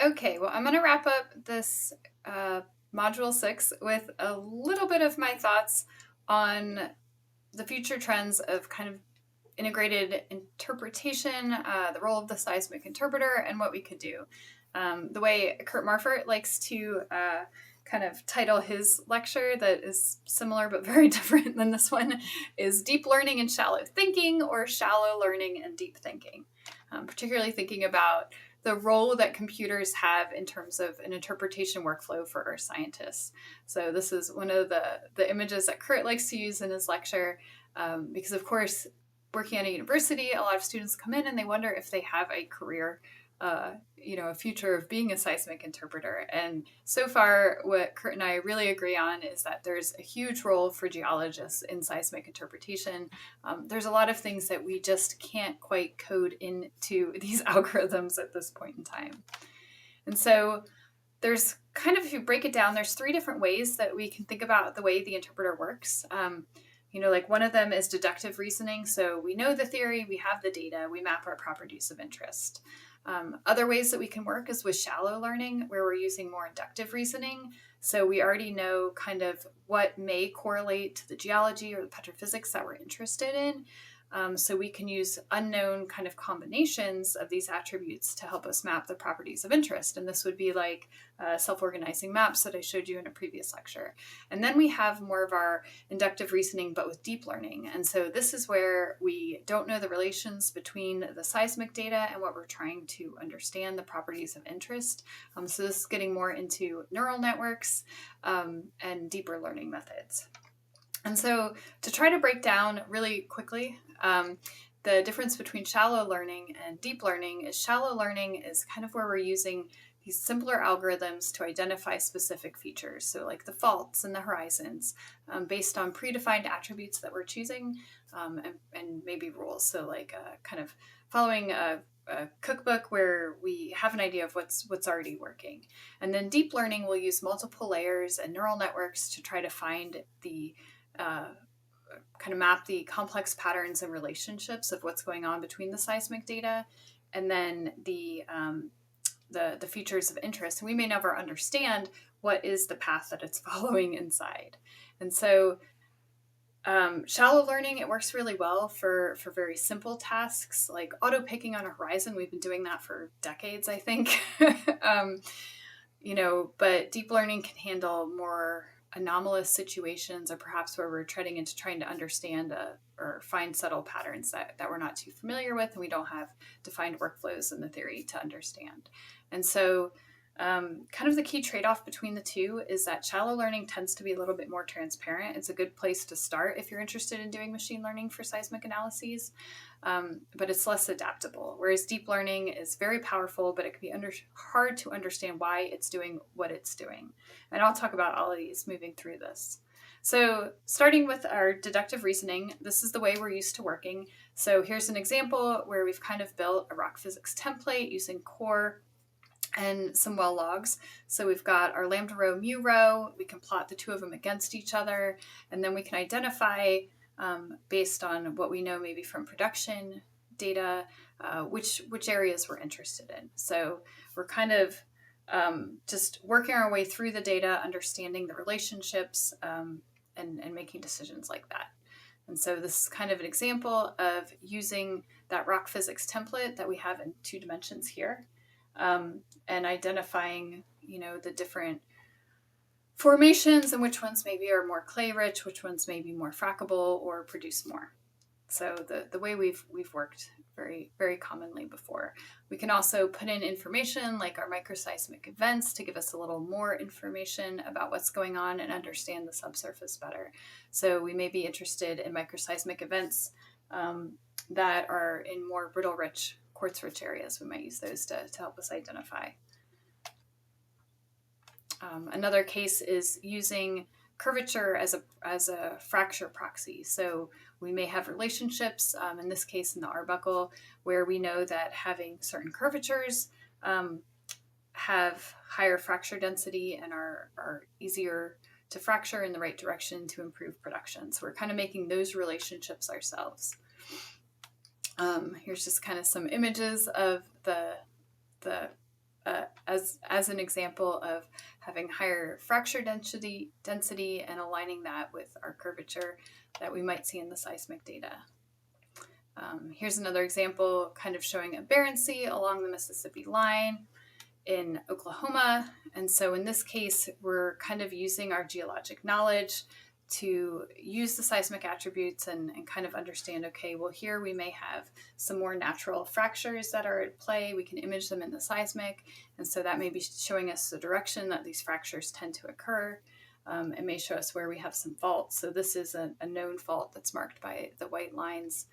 Okay, well, I'm going to wrap up this uh, module 6 with a little bit of my thoughts on the future trends of kind of integrated interpretation, the role of the seismic interpreter, and what we could do. The way Kurt Marfort likes to kind of title his lecture, that is similar but very different than this one, is Deep Learning and Shallow Thinking, or Shallow Learning and Deep Thinking. Particularly thinking about the role that computers have in terms of an interpretation workflow for our scientists. So this is one of the images that Kurt likes to use in his lecture, because of course, working at a university, a lot of students come in and they wonder if they have a career, a future of being a seismic interpreter. And so far, what Kurt and I really agree on is that there's a huge role for geologists in seismic interpretation. There's a lot of things that we just can't quite code into these algorithms at this point in time. And so there's kind of, if you break it down, there's 3 different ways that we can think about the way the interpreter works. Like one of them is deductive reasoning. So we know the theory, we have the data, we map our properties of interest. Other ways that we can work is with shallow learning, where we're using more inductive reasoning. So we already know kind of what may correlate to the geology or the petrophysics that we're interested in. So we can use unknown kind of combinations of these attributes to help us map the properties of interest. And this would be like self-organizing maps that I showed you in a previous lecture. And then we have more of our inductive reasoning, but with deep learning. And so this is where we don't know the relations between the seismic data and what we're trying to understand, the properties of interest. So this is getting more into neural networks and deeper learning methods. And so to try to break down really quickly, the difference between shallow learning and deep learning is shallow learning is kind of where we're using these simpler algorithms to identify specific features. So like the faults and the horizons based on predefined attributes that we're choosing and maybe rules. So like kind of following a cookbook where we have an idea of what's already working. And then deep learning will use multiple layers and neural networks to try to find the kind of map the complex patterns and relationships of what's going on between the seismic data and then the features of interest. And we may never understand what is the path that it's following inside. And so shallow learning, it works really well for very simple tasks like auto picking on a horizon. We've been doing that for decades, I think. But deep learning can handle more anomalous situations, or perhaps where we're treading into trying to understand or find subtle patterns that we're not too familiar with and we don't have defined workflows in the theory to understand. And so kind of the key trade-off between the two is that shallow learning tends to be a little bit more transparent. It's a good place to start if you're interested in doing machine learning for seismic analyses, but it's less adaptable. Whereas deep learning is very powerful, but it can be hard to understand why it's doing what it's doing. And I'll talk about all of these moving through this. So starting with our deductive reasoning, this is the way we're used to working. So here's an example where we've kind of built a rock physics template using core and some well logs. So we've got our lambda row, mu row. We can plot the two of them against each other, and then we can identify based on what we know maybe from production data, which areas we're interested in. So we're kind of just working our way through the data, understanding the relationships, and making decisions like that. And so this is kind of an example of using that rock physics template that we have in 2 dimensions here. And identifying, the different formations and which ones maybe are more clay rich, which ones may be more frackable or produce more. So the way we've worked very, very commonly before. We can also put in information like our microseismic events to give us a little more information about what's going on and understand the subsurface better. So we may be interested in microseismic events that are in more brittle-rich, quartz-rich areas. We might use those to help us identify. Another case is using curvature as a fracture proxy. So we may have relationships, in this case in the Arbuckle, where we know that having certain curvatures have higher fracture density and are easier to fracture in the right direction to improve production. So we're kind of making those relationships ourselves. Here's just kind of some images of a as an example of having higher fracture density and aligning that with our curvature that we might see in the seismic data. Here's another example kind of showing a barren sea along the Mississippi line in Oklahoma. And so in this case, we're kind of using our geologic knowledge to use the seismic attributes and kind of understand, okay, well, here we may have some more natural fractures that are at play. We can image them in the seismic. And so that may be showing us the direction that these fractures tend to occur. It may show us where we have some faults. So this is a known fault that's marked by the white lines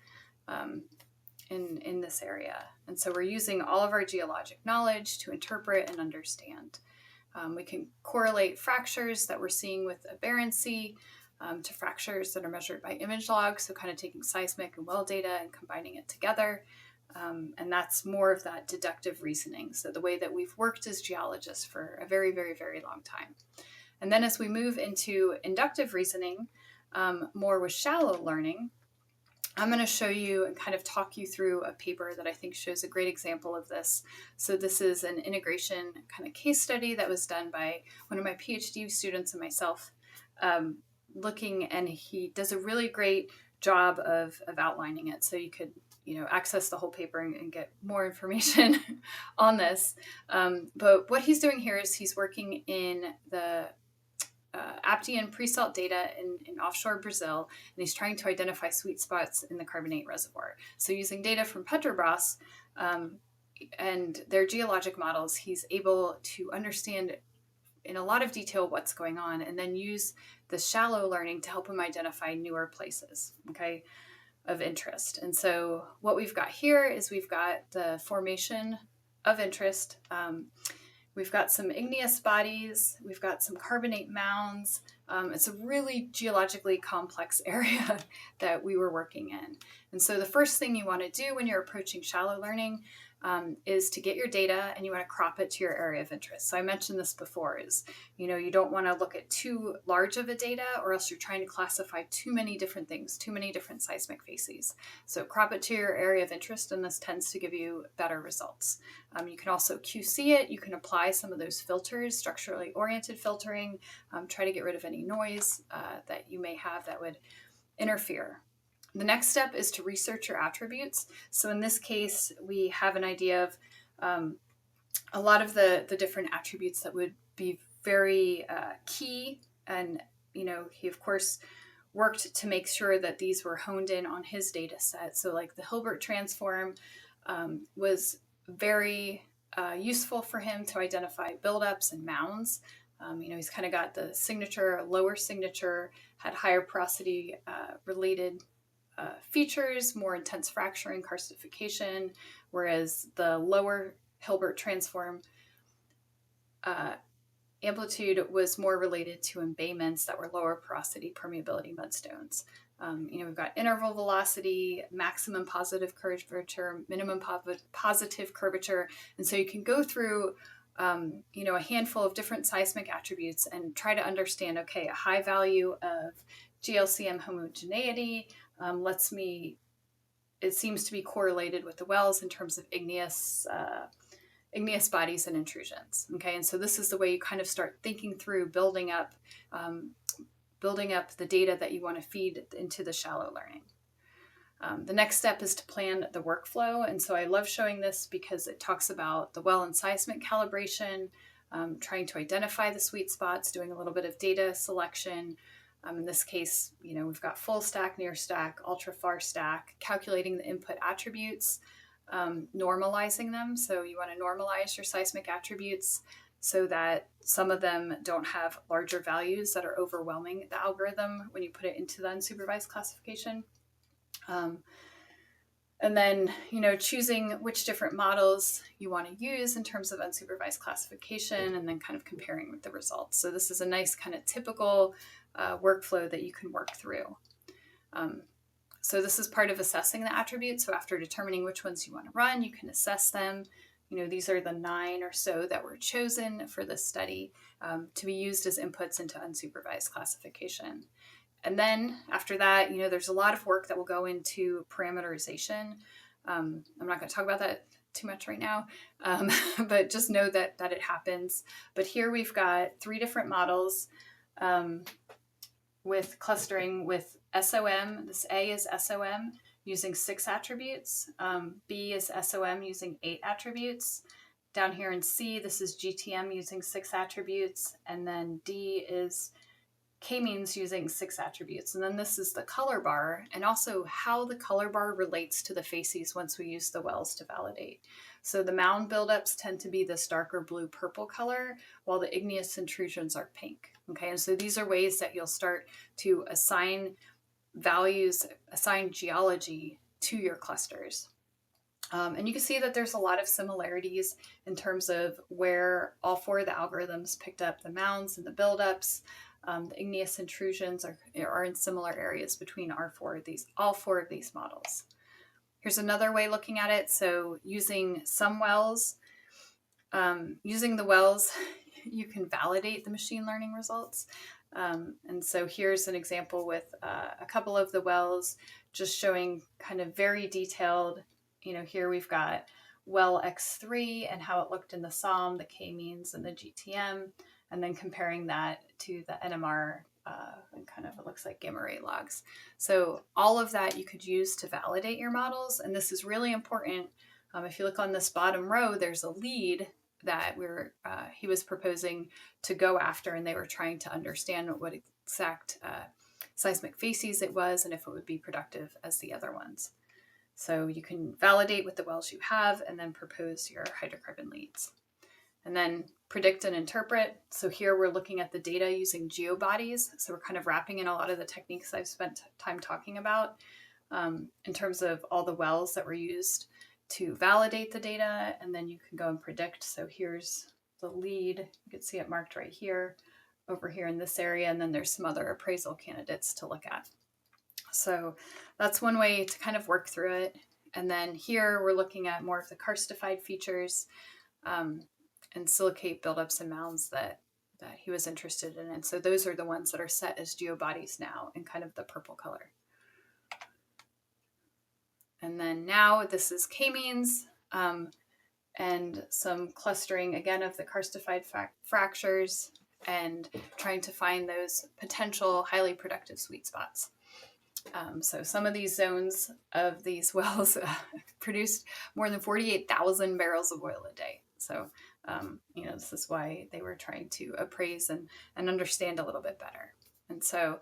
in this area. And so we're using all of our geologic knowledge to interpret and understand. We can correlate fractures that we're seeing with a barren sea to fractures that are measured by image logs, so kind of taking seismic and well data and combining it together. And that's more of that deductive reasoning, so the way that we've worked as geologists for a very, very, very long time. And then as we move into inductive reasoning, more with shallow learning, I'm going to show you and kind of talk you through a paper that I think shows a great example of this. So this is an integration kind of case study that was done by one of my PhD students and myself, looking, and he does a really great job of outlining it. So you could, access the whole paper and get more information on this. But what he's doing here is he's working in the Aptian pre-salt data in offshore Brazil, and he's trying to identify sweet spots in the carbonate reservoir. So using data from Petrobras and their geologic models, he's able to understand in a lot of detail what's going on, and then use the shallow learning to help him identify newer places, okay, of interest. And so what we've got here is we've got the formation of interest. We've got some igneous bodies, we've got some carbonate mounds. It's a really geologically complex area that we were working in. And so the first thing you want to do when you're approaching shallow learning is to get your data and you want to crop it to your area of interest. So I mentioned this before is, you don't want to look at too large of a data, or else you're trying to classify too many different things, too many different seismic facies. So crop it to your area of interest, and this tends to give you better results. You can also QC it. You can apply some of those filters, structurally oriented filtering, try to get rid of any noise that you may have that would interfere. The next step is to research your attributes. So in this case, we have an idea of a lot of the different attributes that would be very key. And, he, of course, worked to make sure that these were honed in on his data set. So like the Hilbert transform was very useful for him to identify buildups and mounds. He's kind of got the signature, lower signature, had higher porosity related features, more intense fracturing, karstification, whereas the lower Hilbert transform amplitude was more related to embayments that were lower porosity permeability mudstones. We've got interval velocity, maximum positive curvature, minimum positive curvature. And so you can go through a handful of different seismic attributes and try to understand, okay, a high value of GLCM homogeneity it seems to be correlated with the wells in terms of igneous bodies and intrusions. Okay, and so this is the way you kind of start thinking through building up the data that you want to feed into the shallow learning. The next step is to plan the workflow. And so I love showing this because it talks about the well and seismic calibration, trying to identify the sweet spots, doing a little bit of data selection. In this case, we've got full stack, near stack, ultra far stack, calculating the input attributes, normalizing them. So you want to normalize your seismic attributes so that some of them don't have larger values that are overwhelming the algorithm when you put it into the unsupervised classification. And then, choosing which different models you want to use in terms of unsupervised classification, and then kind of comparing with the results. So this is a nice kind of typical workflow that you can work through. So this is part of assessing the attributes. So after determining which ones you want to run, you can assess them. These are the 9 or so that were chosen for this study to be used as inputs into unsupervised classification. And then after that, there's a lot of work that will go into parameterization. I'm not going to talk about that too much right now, but just know that it happens. But here we've got 3 different models with clustering with SOM. This A is SOM using 6 attributes. B is SOM using 8 attributes. Down here in C, this is GTM using 6 attributes. And then D is K-means using 6 attributes. And then this is the color bar, and also how the color bar relates to the facies once we use the wells to validate. So the mound buildups tend to be this darker blue-purple color, while the igneous intrusions are pink. Okay, and so these are ways that you'll start to assign values, assign geology to your clusters. And you can see that there's a lot of similarities in terms of where all 4 of the algorithms picked up the mounds and the buildups. The igneous intrusions are in similar areas between all 4 of these models. Here's another way looking at it. So using some wells, using the wells, you can validate the machine learning results. And so here's an example with a couple of the wells, just showing kind of very detailed, here we've got well X3 and how it looked in the SOM, the K-means, and the GTM, and then comparing that to the NMR and kind of, it looks like gamma ray logs. So all of that you could use to validate your models. And this is really important. If you look on this bottom row, there's a lead that he was proposing to go after, and they were trying to understand what exact seismic facies it was and if it would be productive as the other ones. So you can validate with the wells you have and then propose your hydrocarbon leads. And then predict and interpret. So here we're looking at the data using geobodies. So we're kind of wrapping in a lot of the techniques I've spent time talking about in terms of all the wells that were used to validate the data. And then you can go and predict. So here's the lead. You can see it marked right here, over here in this area. And then there's some other appraisal candidates to look at. So that's one way to kind of work through it. And then here we're looking at more of the karstified features and silicate buildups and mounds that he was interested in. And so those are the ones that are set as geobodies now in kind of the purple color. And then now this is K-means and some clustering again of the karstified fractures and trying to find those potential highly productive sweet spots. So some of these zones of these wells produced more than 48,000 barrels of oil a day. So, this is why they were trying to appraise and understand a little bit better. And so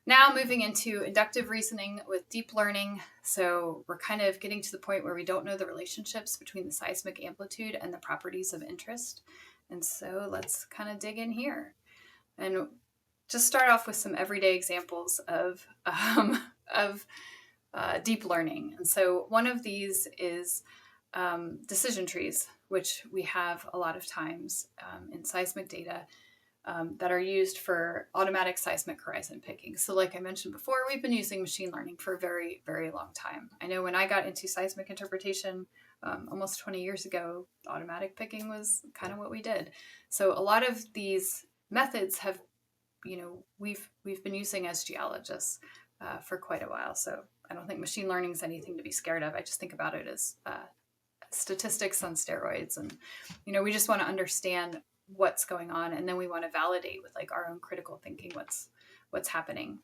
now moving into inductive reasoning with deep learning. So we're kind of getting to the point where we don't know the relationships between the seismic amplitude and the properties of interest. And so let's kind of dig in here and just start off with some everyday examples of deep learning. And so one of these is decision trees, which we have a lot of times in seismic data that are used for automatic seismic horizon picking. So like I mentioned before, we've been using machine learning for a very, very long time. I know when I got into seismic interpretation almost 20 years ago, automatic picking was kind of what we did. So a lot of these methods have, we've been using as geologists for quite a while. So I don't think machine learning is anything to be scared of. I just think about it as statistics on steroids. And, we just want to understand what's going on. And then we want to validate with like our own critical thinking what's happening.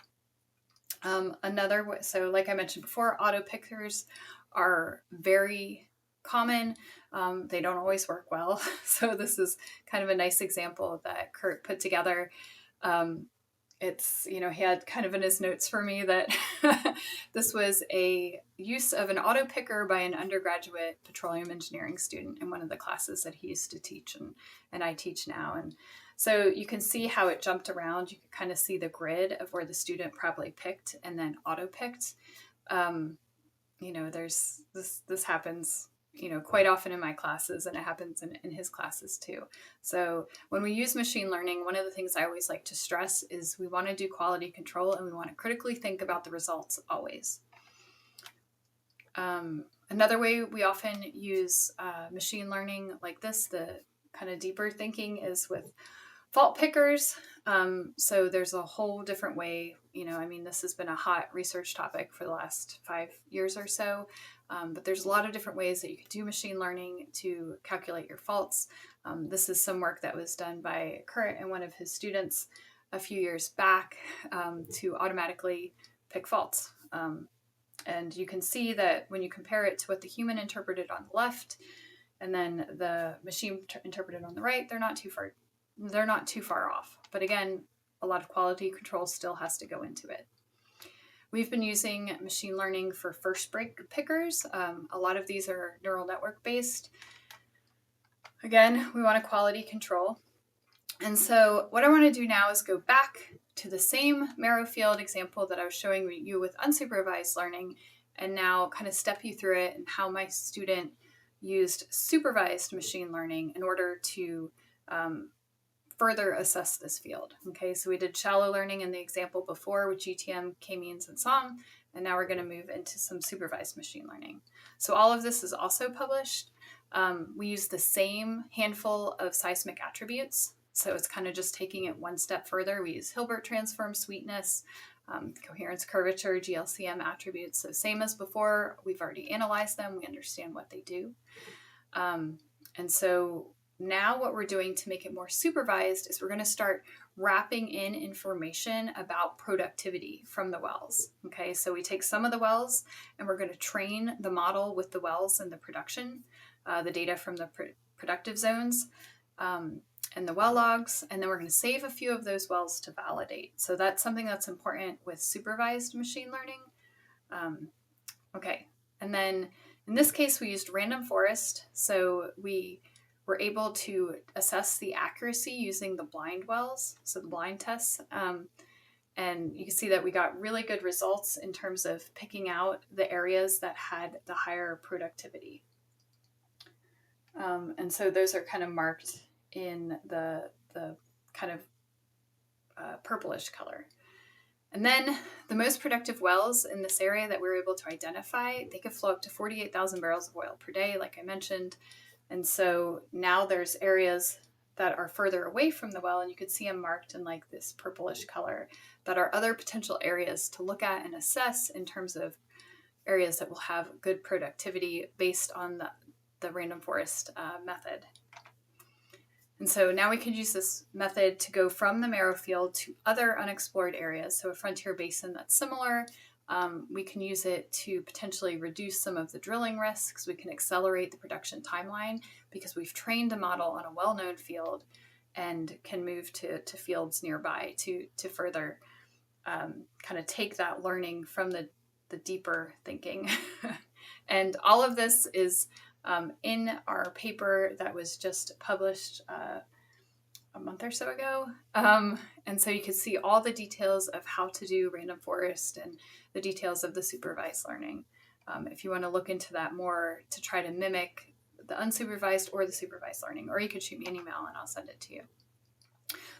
So like I mentioned before, auto pickers are very common. They don't always work well. So this is kind of a nice example that Kurt put together. It's, he had kind of in his notes for me that this was a use of an auto picker by an undergraduate petroleum engineering student in one of the classes that he used to teach and I teach now. And so you can see how it jumped around. You can kind of see the grid of where the student probably picked and then auto picked. There's this happens quite often in my classes, and it happens in his classes too. So when we use machine learning, one of the things I always like to stress is we want to do quality control and we want to critically think about the results always. Another way we often use machine learning like this, the kind of deeper thinking, is with Fault pickers. So there's a whole different way, I mean, this has been a hot research topic for the last 5 years or so. But there's a lot of different ways that you can do machine learning to calculate your faults. This is some work that was done by Kurt and one of his students a few years back to automatically pick faults. And you can see that when you compare it to what the human interpreted on the left and then the machine interpreted on the right, they're not too far off. But again, a lot of quality control still has to go into it. We've been using machine learning for first break pickers. A lot of these are neural network based. Again, we want a quality control. And so what I want to do now is go back to the same marrow field example that I was showing you with unsupervised learning, and now kind of step you through it and how my student used supervised machine learning in order to further assess this field. Okay, so we did shallow learning in the example before with GTM, k-means, and SOM, and now we're going to move into some supervised machine learning. So all of this is also published. We use the same handful of seismic attributes, so it's kind of just taking it one step further. We use Hilbert transform, sweetness, coherence, curvature, GLCM attributes. So same as before, we've already analyzed them. We understand what they do. And so now what we're doing to make it more supervised is we're going to start wrapping in information about productivity from the wells. Okay, so we take some of the wells and we're going to train the model with the wells and the production, the data from the productive zones and the well logs, and then we're going to save a few of those wells to validate. So that's something that's important with supervised machine learning. Okay, and then in this case we used random forest, so we were able to assess the accuracy using the blind wells, so the blind tests. And you can see that we got really good results in terms of picking out the areas that had the higher productivity. And so those are kind of marked in the kind of purplish color. And then the most productive wells in this area that we were able to identify, they could flow up to 48,000 barrels of oil per day, like I mentioned. And so now there's areas that are further away from the well, and you could see them marked in like this purplish color, that are other potential areas to look at and assess in terms of areas that will have good productivity based on the random forest method. And so now we could use this method to go from the marrow field to other unexplored areas. So a frontier basin that's similar. We can use it to potentially reduce some of the drilling risks. We can accelerate the production timeline because we've trained a model on a well-known field and can move to fields nearby to further kind of take that learning from the deeper thinking. And all of this is in our paper that was just published a month or so ago. And so you can see all the details of how to do random forest and the details of the supervised learning. If you want to look into that more to try to mimic the unsupervised or the supervised learning, or you could shoot me an email and I'll send it to you.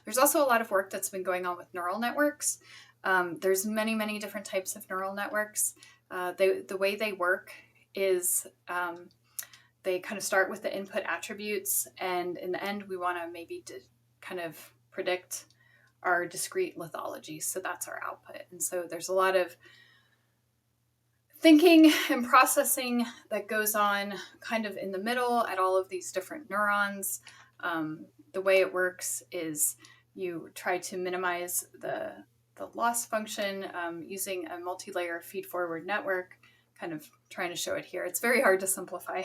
There's also a lot of work that's been going on with neural networks. There's many, many different types of neural networks. The way they work is they kind of start with the input attributes, and in the end we want to maybe kind of predict our discrete lithology. So that's our output. And so there's a lot of thinking and processing that goes on kind of in the middle at all of these different neurons. The way it works is you try to minimize the loss function using a multi-layer feed-forward network, kind of trying to show it here. It's very hard to simplify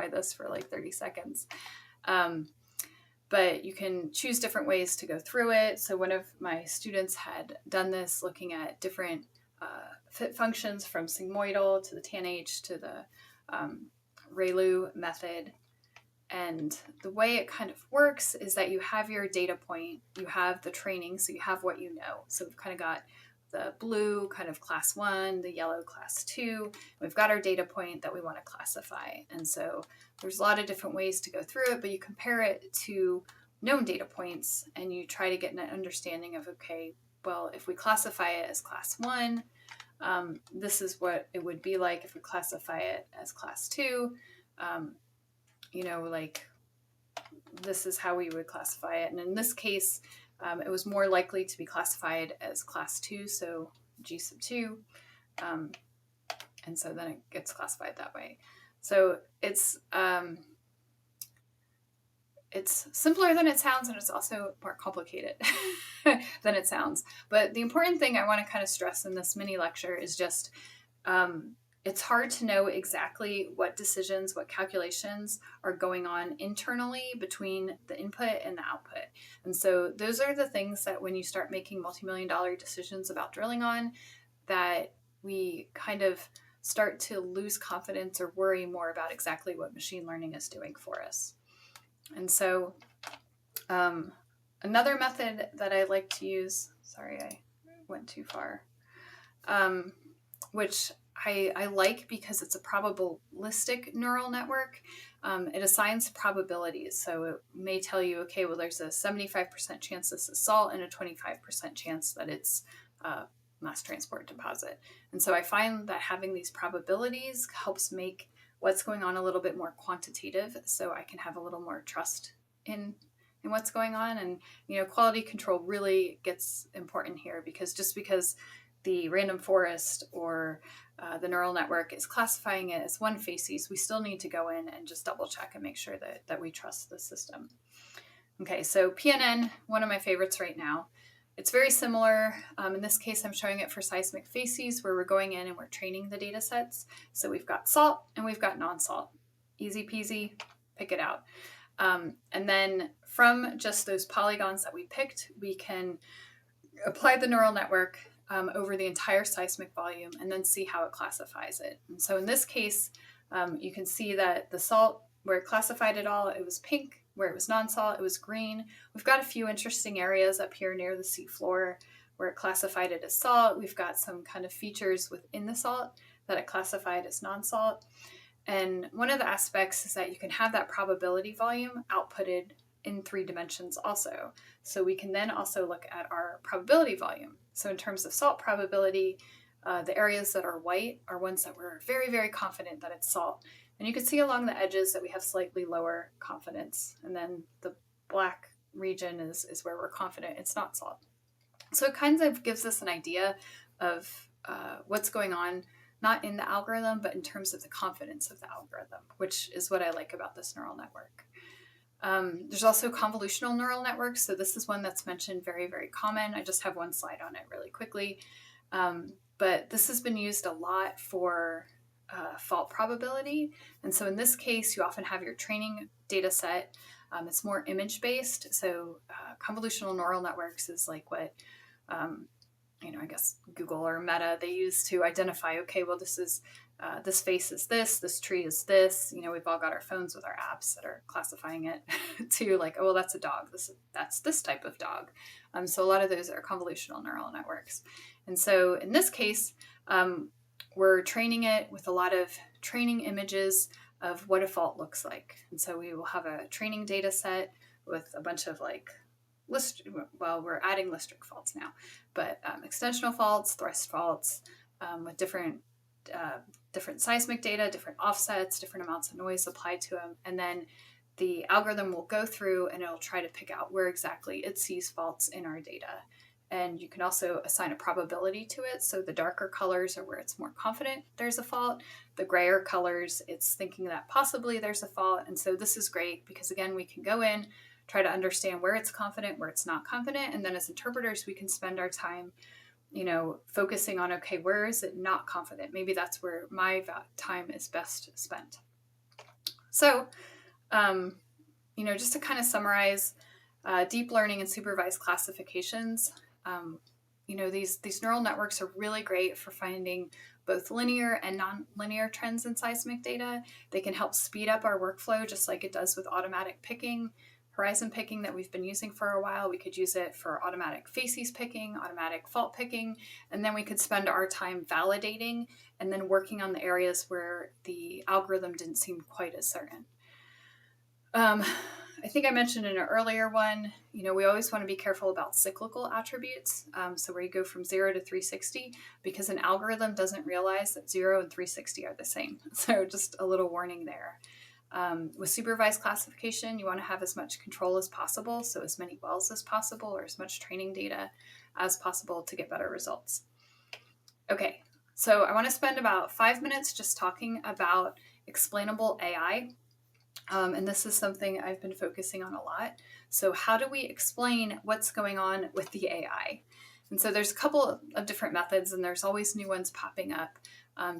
this for like 30 seconds. But you can choose different ways to go through it. So one of my students had done this looking at different fit functions from sigmoidal to the TANH to the ReLU method. And the way it kind of works is that you have your data point, you have the training, so you have what you know. So we've kind of got the blue kind of class 1, the yellow class 2. We've got our data point that we want to classify. And so there's a lot of different ways to go through it, but you compare it to known data points and you try to get an understanding of, okay, well, if we classify it as class 1, this is what it would be like if we classify it as class 2. Like this is how we would classify it. And in this case, it was more likely to be classified as class 2, so G sub 2. And so then it gets classified that way. So it's simpler than it sounds, and it's also more complicated than it sounds. But the important thing I want to kind of stress in this mini lecture is just it's hard to know exactly what decisions, what calculations are going on internally between the input and the output. And so those are the things that when you start making multi-million-dollar decisions about drilling on, that we kind of start to lose confidence or worry more about exactly what machine learning is doing for us. And so another method that I like to use, sorry, I went too far, which I like because it's a probabilistic neural network. It assigns probabilities. So it may tell you, okay, well, there's a 75% chance this is salt and a 25% chance that it's mass transport deposit. And so I find that having these probabilities helps make what's going on a little bit more quantitative, so I can have a little more trust in what's going on. And, quality control really gets important here, because just because the random forest or the neural network is classifying it as one facies, we still need to go in and just double check and make sure that we trust the system. Okay, so PNN, one of my favorites right now. It's very similar. In this case, I'm showing it for seismic facies, where we're going in and we're training the data sets. So we've got salt and we've got non-salt. Easy peasy, pick it out. And then from just those polygons that we picked, we can apply the neural network over the entire seismic volume and then see how it classifies it. And so in this case, you can see that the salt, where it classified it all, it was pink. Where it was non-salt, it was green. We've got a few interesting areas up here near the seafloor where it classified it as salt. We've got some kind of features within the salt that it classified as non-salt. And one of the aspects is that you can have that probability volume outputted in 3 dimensions also. So we can then also look at our probability volume. So in terms of salt probability, the areas that are white are ones that we're very, very confident that it's salt. And you can see along the edges that we have slightly lower confidence. And then the black region is where we're confident it's not salt. So it kind of gives us an idea of what's going on, not in the algorithm, but in terms of the confidence of the algorithm, which is what I like about this neural network. There's also convolutional neural networks. So this is one that's mentioned very, very common. I just have one slide on it really quickly. But this has been used a lot for fault probability. And so in this case, you often have your training data set. It's more image-based. So convolutional neural networks is like what, I guess Google or Meta, they use to identify, okay, well, this is this face is this tree is this. We've all got our phones with our apps that are classifying it to like, oh, well, that's a dog. That's this type of dog. So a lot of those are convolutional neural networks. And so in this case, we're training it with a lot of training images of what a fault looks like. And so we will have a training data set with a bunch of we're adding listric faults now, but extensional faults, thrust faults, with different seismic data, different offsets, different amounts of noise applied to them. And then the algorithm will go through and it'll try to pick out where exactly it sees faults in our data. And you can also assign a probability to it. So the darker colors are where it's more confident there's a fault. The grayer colors, it's thinking that possibly there's a fault. And so this is great because, again, we can go in, try to understand where it's confident, where it's not confident. And then as interpreters, we can spend our time, focusing on, okay, where is it not confident? Maybe that's where my time is best spent. So, just to kind of summarize, deep learning and supervised classifications, these neural networks are really great for finding both linear and non-linear trends in seismic data. They can help speed up our workflow, just like it does with automatic picking, horizon picking that we've been using for a while. We could use it for automatic facies picking, automatic fault picking, and then we could spend our time validating and then working on the areas where the algorithm didn't seem quite as certain. I think I mentioned in an earlier one, we always want to be careful about cyclical attributes. So where you go from 0 to 360, because an algorithm doesn't realize that 0 and 360 are the same. So just a little warning there. With supervised classification, you want to have as much control as possible, so as many wells as possible or as much training data as possible to get better results. Okay, so I want to spend about 5 minutes just talking about explainable AI. And this is something I've been focusing on a lot. So how do we explain what's going on with the AI? And so there's a couple of different methods, and there's always new ones popping up.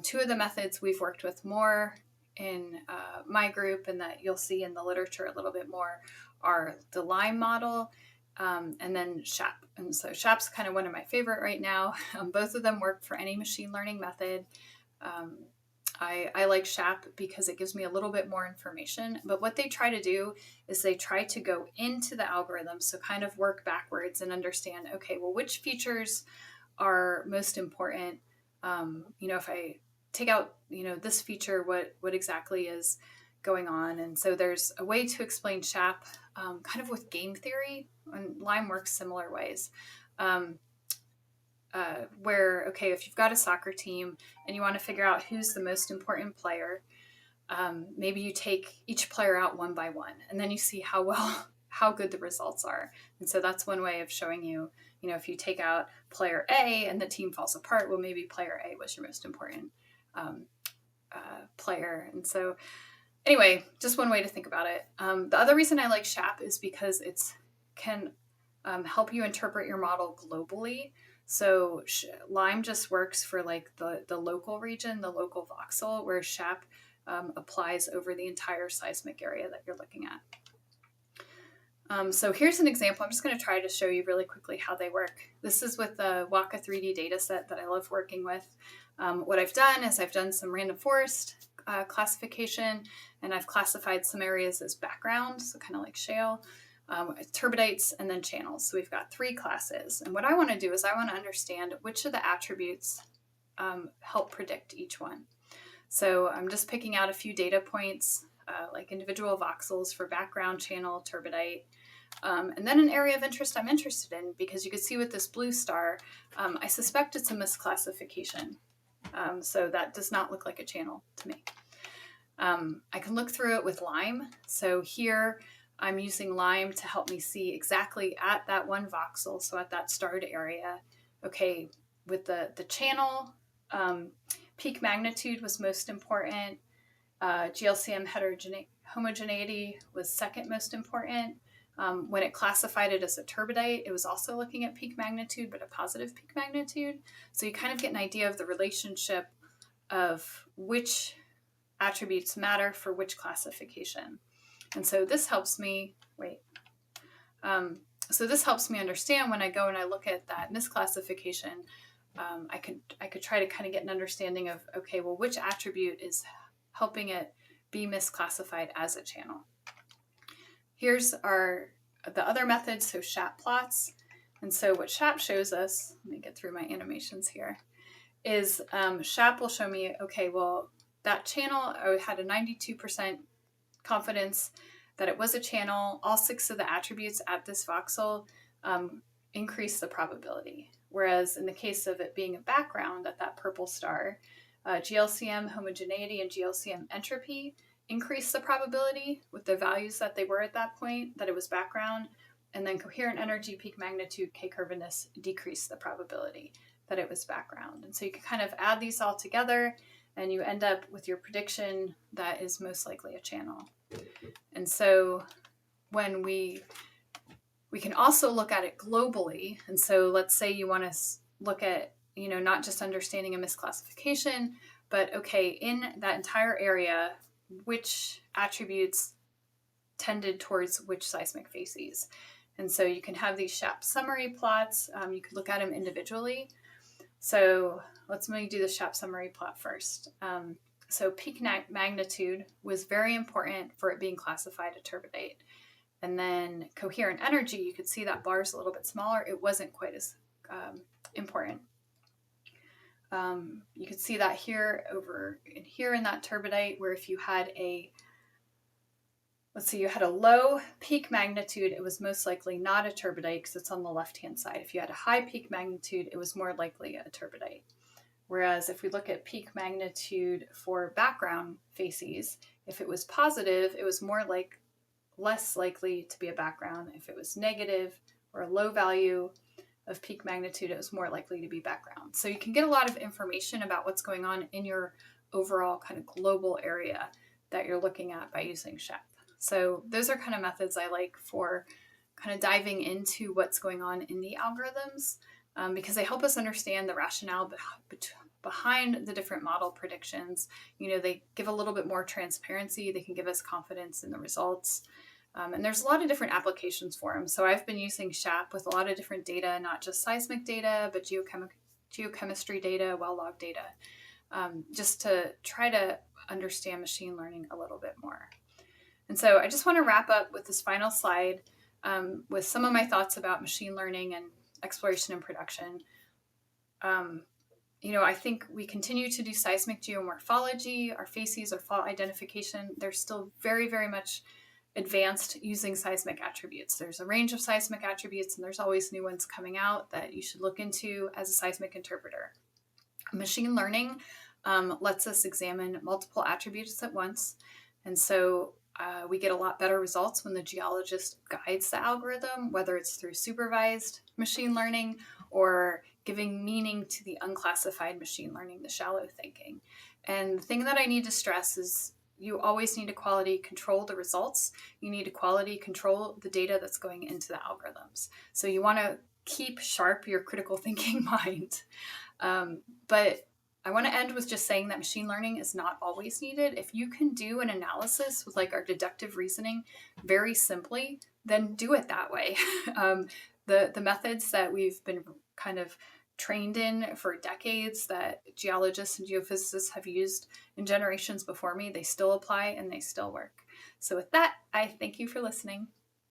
Two of the methods we've worked with more in my group and that you'll see in the literature a little bit more are the LIME model and then SHAP. And so SHAP's kind of one of my favorite right now. Both of them work for any machine learning method. I like SHAP because it gives me a little bit more information, but what they try to do is they try to go into the algorithm, so kind of work backwards and understand, okay, well, which features are most important? If I take out, this feature, what exactly is going on? And so there's a way to explain SHAP kind of with game theory, and LIME works similar ways. Where, okay, if you've got a soccer team and you want to figure out who's the most important player, maybe you take each player out one by one, and then you see how good the results are. And so that's one way of showing you, if you take out player A and the team falls apart, well, maybe player A was your most important player. And so anyway, just one way to think about it. The other reason I like SHAP is because it can help you interpret your model globally. So LIME just works for like the local region, the local voxel, where SHAP applies over the entire seismic area that you're looking at. So here's an example. I'm just going to try to show you really quickly how they work. This is with the Waka 3D data set that I love working with. What I've done is I've done some random forest classification, and I've classified some areas as background, so kind of like shale, turbidites, and then channels. So we've got 3 classes. And what I want to do is I want to understand which of the attributes help predict each one. So I'm just picking out a few data points, like individual voxels for background, channel, turbidite. And then an area of interest I'm interested in, because you can see with this blue star, I suspect it's a misclassification. So that does not look like a channel to me. I can look through it with LIME. So here I'm using LIME to help me see exactly at that one voxel, so at that starred area. Okay, with the channel, peak magnitude was most important. GLCM homogeneity was second most important. When it classified it as a turbidite, it was also looking at peak magnitude, but a positive peak magnitude. So you kind of get an idea of the relationship of which attributes matter for which classification. And so this helps me, so this helps me understand when I go and I look at that misclassification, I could try to kind of get an understanding of, okay, well, which attribute is helping it be misclassified as a channel. Here's the other method, so SHAP plots. And so what SHAP shows us, let me get through my animations here, is SHAP will show me, okay, well, that channel, I had a 92% confidence that it was a channel. All 6 of the attributes at this voxel increase the probability. Whereas in the case of it being a background at that purple star, GLCM homogeneity and GLCM entropy increase the probability with the values that they were at that point, that it was background, and then coherent energy, peak magnitude, K-curvedness decrease the probability that it was background. And so you can kind of add these all together and you end up with your prediction that is most likely a channel. And so when we can also look at it globally. And so let's say you want to look at, not just understanding a misclassification, but okay, in that entire area, which attributes tended towards which seismic facies. And so you can have these SHAP summary plots. You could look at them individually. So let's maybe do the SHAP summary plot first. So peak magnitude was very important for it being classified a turbidite. And then coherent energy, you could see that bar is a little bit smaller. It wasn't quite as important. You could see that here in that turbidite, where if you had you had a low peak magnitude, it was most likely not a turbidite because it's on the left-hand side. If you had a high peak magnitude, it was more likely a turbidite. Whereas if we look at peak magnitude for background facies, If it was positive, it was less likely to be a background. If it was negative or a low value of peak magnitude, it was more likely to be background. So you can get a lot of information about what's going on in your overall kind of global area that you're looking at by using SHAP. So those are kind of methods I like for kind of diving into what's going on in the algorithms, because they help us understand the rationale behind the different model predictions. They give a little bit more transparency. They can give us confidence in the results. And there's a lot of different applications for them. So I've been using SHAP with a lot of different data, not just seismic data, but geochemistry data, well log data, just to try to understand machine learning a little bit more. And so I just want to wrap up with this final slide with some of my thoughts about machine learning and exploration and production. I think we continue to do seismic geomorphology, our facies, our fault identification. They're still very, very much advanced using seismic attributes. There's a range of seismic attributes, and there's always new ones coming out that you should look into as a seismic interpreter. Machine learning lets us examine multiple attributes at once. And so we get a lot better results when the geologist guides the algorithm, whether it's through supervised machine learning or giving meaning to the unclassified machine learning, the shallow thinking. And the thing that I need to stress is you always need to quality control the results. You need to quality control the data that's going into the algorithms. So you want to keep sharp your critical thinking mind. But I want to end with just saying that machine learning is not always needed. If you can do an analysis with our deductive reasoning very simply, then do it that way. The methods that we've been kind of trained in for decades, that geologists and geophysicists have used in generations before me, they still apply and they still work. So with that, I thank you for listening.